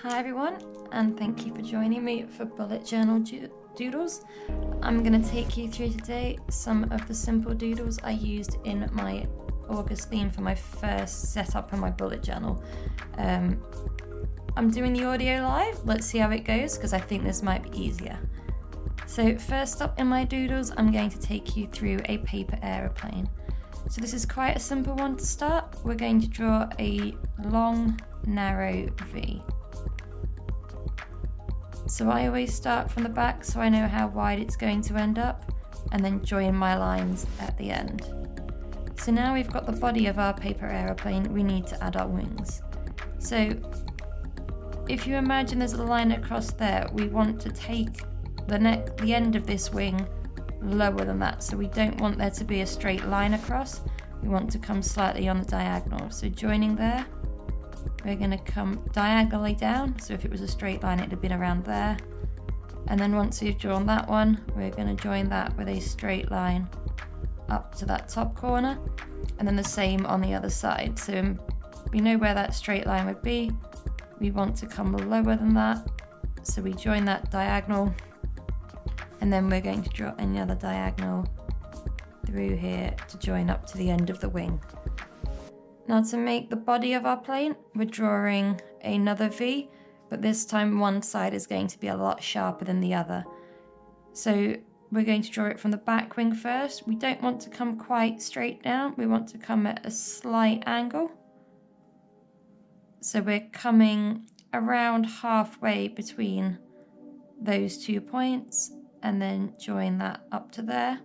Hi everyone, and thank you for joining me for Bullet Journal Doodles. I'm going to take you through today some of the simple doodles I used in my August theme for my first setup in my bullet journal. I'm doing the audio live, let's see how it goes because I think this might be easier. So first up in my doodles, I'm going to take you through a paper aeroplane. So this is quite a simple one to start. We're going to draw a long, narrow V. So I always start from the back so I know how wide it's going to end up, and then join my lines at the end. So now we've got the body of our paper aeroplane, we need to add our wings. So if you imagine there's a line across there, we want to take the end of this wing lower than that. So we don't want there to be a straight line across, we want to come slightly on the diagonal. So joining there, we're going to come diagonally down, so if it was a straight line it would have been around there. And then once we've drawn that one, we're going to join that with a straight line up to that top corner, and then the same on the other side. So we know where that straight line would be, we want to come lower than that, so we join that diagonal, and then we're going to draw another diagonal through here to join up to the end of the wing. Now to make the body of our plane, we're drawing another V, but this time one side is going to be a lot sharper than the other. So we're going to draw it from the back wing first. We don't want to come quite straight down, we want to come at a slight angle. So we're coming around halfway between those 2 points, and then join that up to there.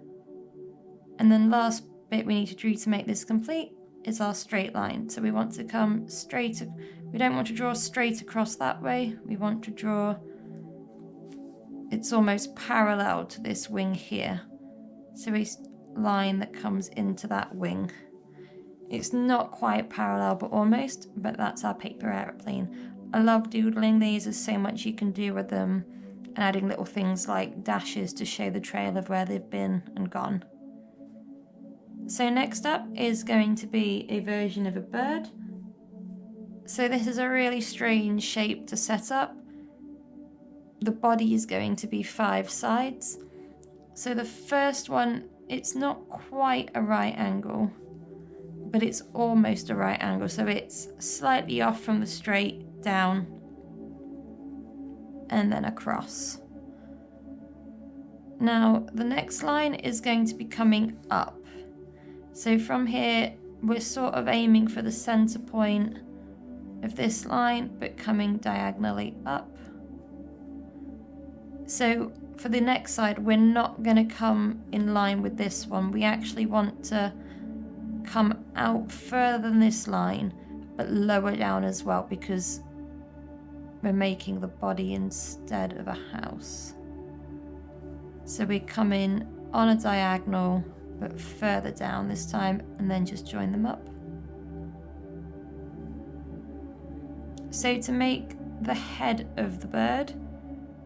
And then last bit we need to do to make this complete is our straight line. So we want to come straight, we don't want to draw straight across that way, we want to draw, it's almost parallel to this wing here. So a line that comes into that wing. It's not quite parallel, but almost, but that's our paper aeroplane. I love doodling these, there's so much you can do with them, and adding little things like dashes to show the trail of where they've been and gone. So next up is going to be a version of a bird. So this is a really strange shape to set up. The body is going to be 5 sides. So the first one, it's not quite a right angle, but it's almost a right angle. So it's slightly off from the straight, down, and then across. Now the next line is going to be coming up. So from here, we're sort of aiming for the center point of this line, but coming diagonally up. So for the next side, we're not going to come in line with this one. We actually want to come out further than this line, but lower down as well, because we're making the body instead of a house. So we come in on a diagonal, but further down this time, and then just join them up. So to make the head of the bird,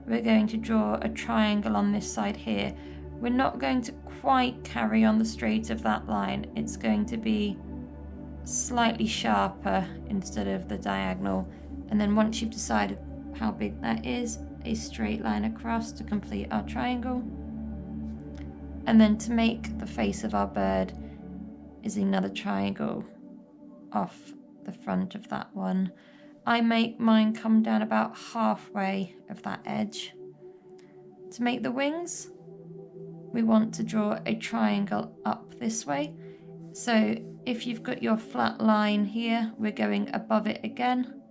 we're going to draw a triangle on this side here. We're not going to quite carry on the straight of that line, it's going to be slightly sharper instead of the diagonal. And then once you've decided how big that is, a straight line across to complete our triangle. And then to make the face of our bird is another triangle off the front of that one. I make mine come down about halfway of that edge. To make the wings, we want to draw a triangle up this way. So if you've got your flat line here, we're going above it again.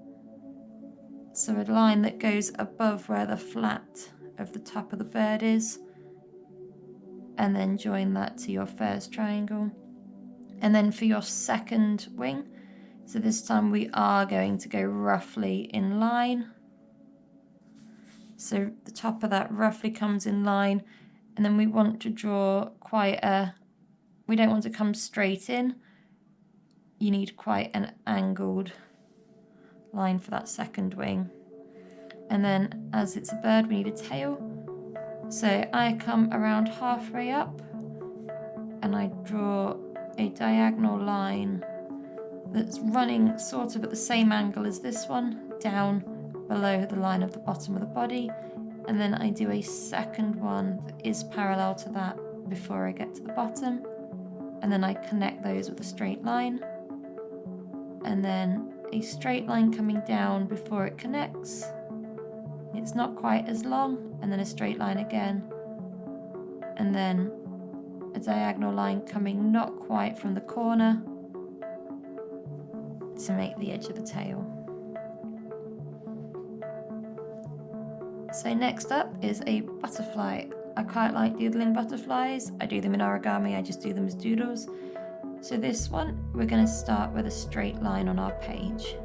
So a line that goes above where the flat of the top of the bird is, and then join that to your first triangle. And then for your second wing, so this time we are going to go roughly in line. So the top of that roughly comes in line, and then we want to draw we don't want to come straight in, you need quite an angled line for that second wing. And then as it's a bird, we need a tail. So I come around halfway up and I draw a diagonal line that's running sort of at the same angle as this one, down, below the line of the bottom of the body, and then I do a second one that is parallel to that before I get to the bottom, and then I connect those with a straight line, and then a straight line coming down before it connects. It's not quite as long, and then a straight line again, and then a diagonal line coming not quite from the corner to make the edge of the tail. So next up is a butterfly. I quite like doodling butterflies. I do them in origami, I just do them as doodles. So this one, we're going to start with a straight line on our page.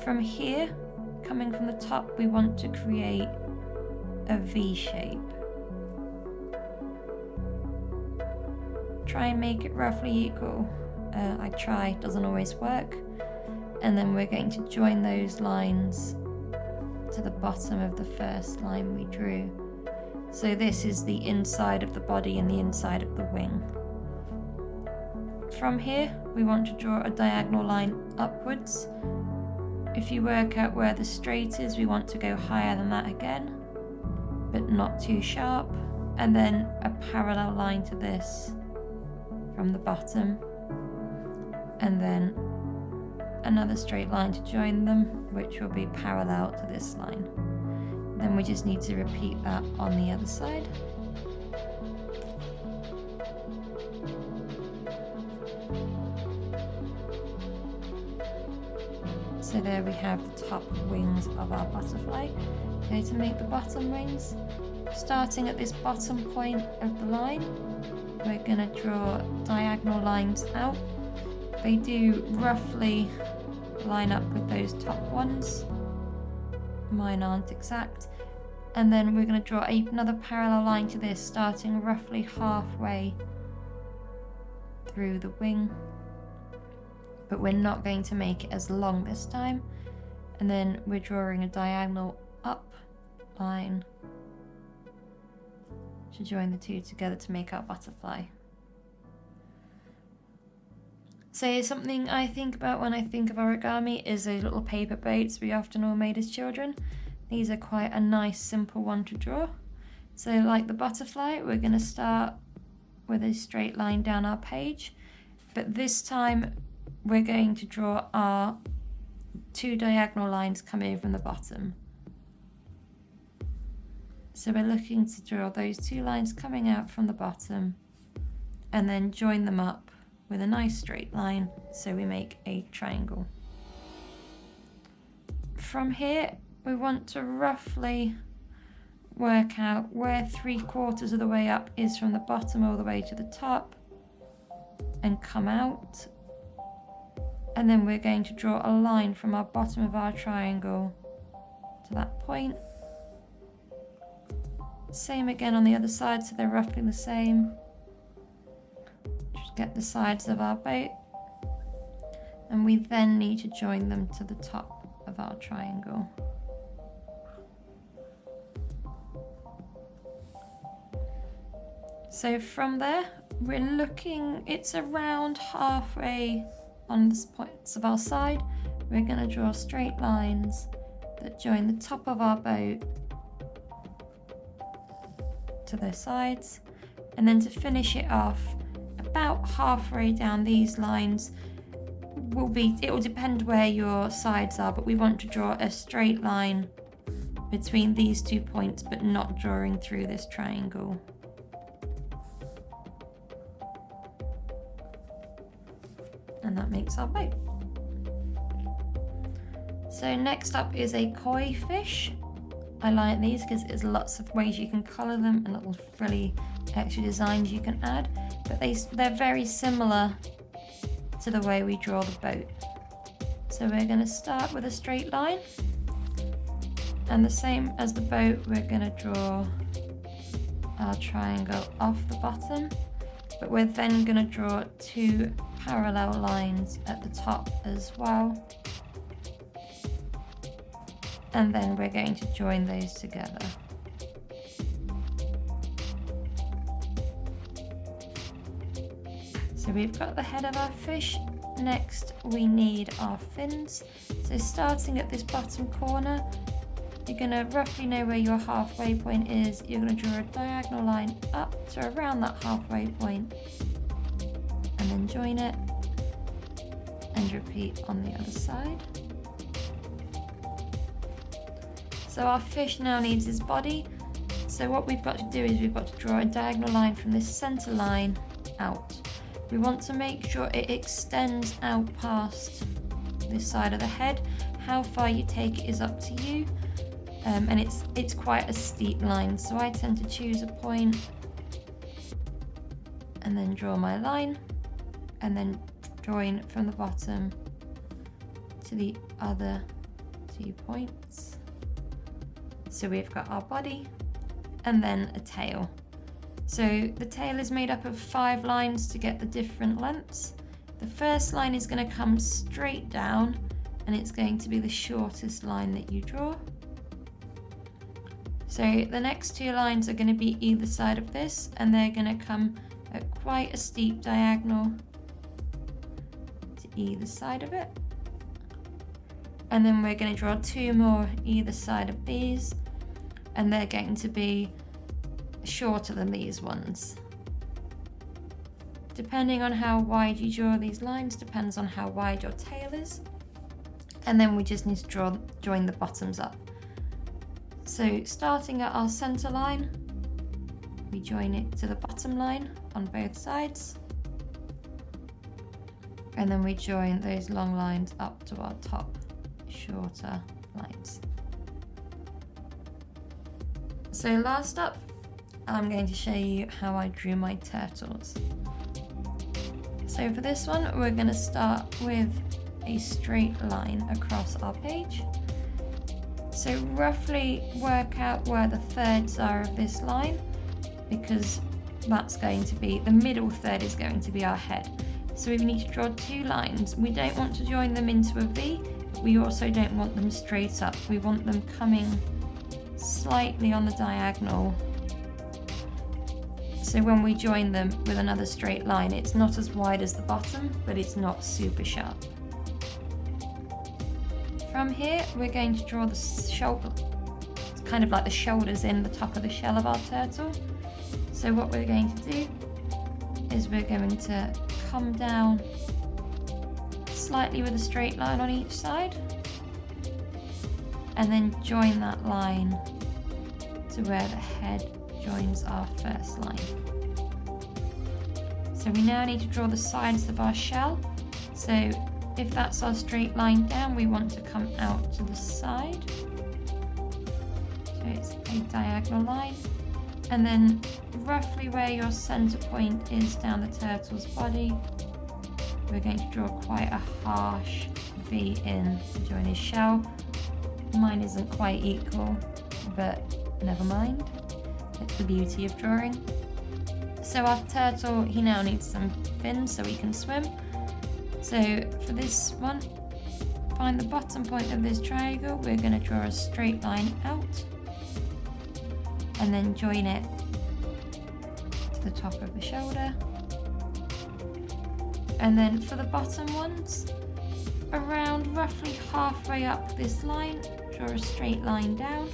From here, coming from the top, we want to create a V shape. Try and make it roughly equal. I try, doesn't always work. And then we're going to join those lines to the bottom of the first line we drew. So this is the inside of the body and the inside of the wing. From here, we want to draw a diagonal line upwards. If you work out where the straight is, we want to go higher than that again, but not too sharp. And then a parallel line to this from the bottom, and then another straight line to join them, which will be parallel to this line. Then we just need to repeat that on the other side. So there we have the top wings of our butterfly. Okay, to make the bottom wings, starting at this bottom point of the line, we're going to draw diagonal lines out. They do roughly line up with those top ones. Mine aren't exact. And then we're going to draw another parallel line to this, starting roughly halfway through the wing. But we're not going to make it as long this time. And then we're drawing a diagonal up line to join the two together to make our butterfly. So something I think about when I think of origami is those little paper boats we often all made as children. These are quite a nice simple one to draw. So like the butterfly, we're going to start with a straight line down our page, but this time we're going to draw our two diagonal lines coming from the bottom. So we're looking to draw those two lines coming out from the bottom and then join them up with a nice straight line so we make a triangle. From here, we want to roughly work out where 3/4 of the way up is from the bottom all the way to the top and come out. And then we're going to draw a line from our bottom of our triangle to that point. Same again on the other side, so they're roughly the same. Just get the sides of our boat. And we then need to join them to the top of our triangle. So from there, we're looking, it's around halfway on the points of our side. We're going to draw straight lines that join the top of our boat to their sides, and then to finish it off, about halfway down these lines it will depend where your sides are, but we want to draw a straight line between these 2 points, but not drawing through this triangle. And that makes our boat. So next up is a koi fish. I like these because there's lots of ways you can colour them and little frilly extra designs you can add, but they're very similar to the way we draw the boat. So we're going to start with a straight line, and the same as the boat, we're going to draw our triangle off the bottom, but we're then going to draw two parallel lines at the top as well. And then we're going to join those together. So we've got the head of our fish. Next we need our fins. So starting at this bottom corner, you're going to roughly know where your halfway point is. You're going to draw a diagonal line up to around that halfway point, and then join it, and repeat on the other side. So our fish now needs his body. So what we've got to do is we've got to draw a diagonal line from this center line out. We want to make sure it extends out past this side of the head. How far you take it is up to you, and it's quite a steep line, so I tend to choose a point and then draw my line, and then join from the bottom to the other 2 points. So we've got our body and then a tail. So the tail is made up of 5 lines to get the different lengths. The first line is going to come straight down, and it's going to be the shortest line that you draw. So the next 2 lines are going to be either side of this, and they're going to come at quite a steep diagonal to either side of it. And then we're going to draw 2 more either side of these, and they're going to be shorter than these ones. Depending on how wide you draw these lines depends on how wide your tail is. And then we just need to join the bottoms up. So starting at our center line, we join it to the bottom line on both sides, and then we join those long lines up to our top shorter lines. So last up, I'm going to show you how I drew my turtles. So for this one, we're going to start with a straight line across our page. So roughly work out where the thirds are of this line, because that's going to be, the middle third is going to be our head. So we need to draw 2 lines. We don't want to join them into a V, but we also don't want them straight up. We want them coming slightly on the diagonal. So when we join them with another straight line, it's not as wide as the bottom, but it's not super sharp. From here, we're going to draw the shoulder. It's kind of like the shoulders in the top of the shell of our turtle. So what we're going to do is we're going to come down slightly with a straight line on each side, and then join that line to where the head joins our first line. So we now need to draw the sides of our shell. So if that's our straight line down, we want to come out to the side. So it's a diagonal line. And then roughly where your center point is down the turtle's body, we're going to draw quite a harsh V in to join his shell. Mine isn't quite equal, but never mind. It's the beauty of drawing. So our turtle, he now needs some fins so he can swim. So for this one, find the bottom point of this triangle. We're going to draw a straight line out, and then join it to the top of the shoulder. And then for the bottom ones, around roughly halfway up this line, draw a straight line down.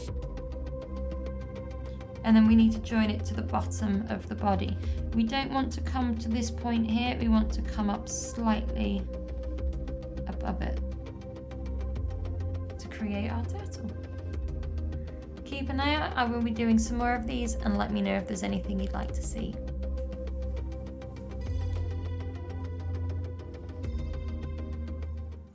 And then we need to join it to the bottom of the body. We don't want to come to this point here, we want to come up slightly above it to create our turtle. Keep an eye out, I will be doing some more of these, and let me know if there's anything you'd like to see.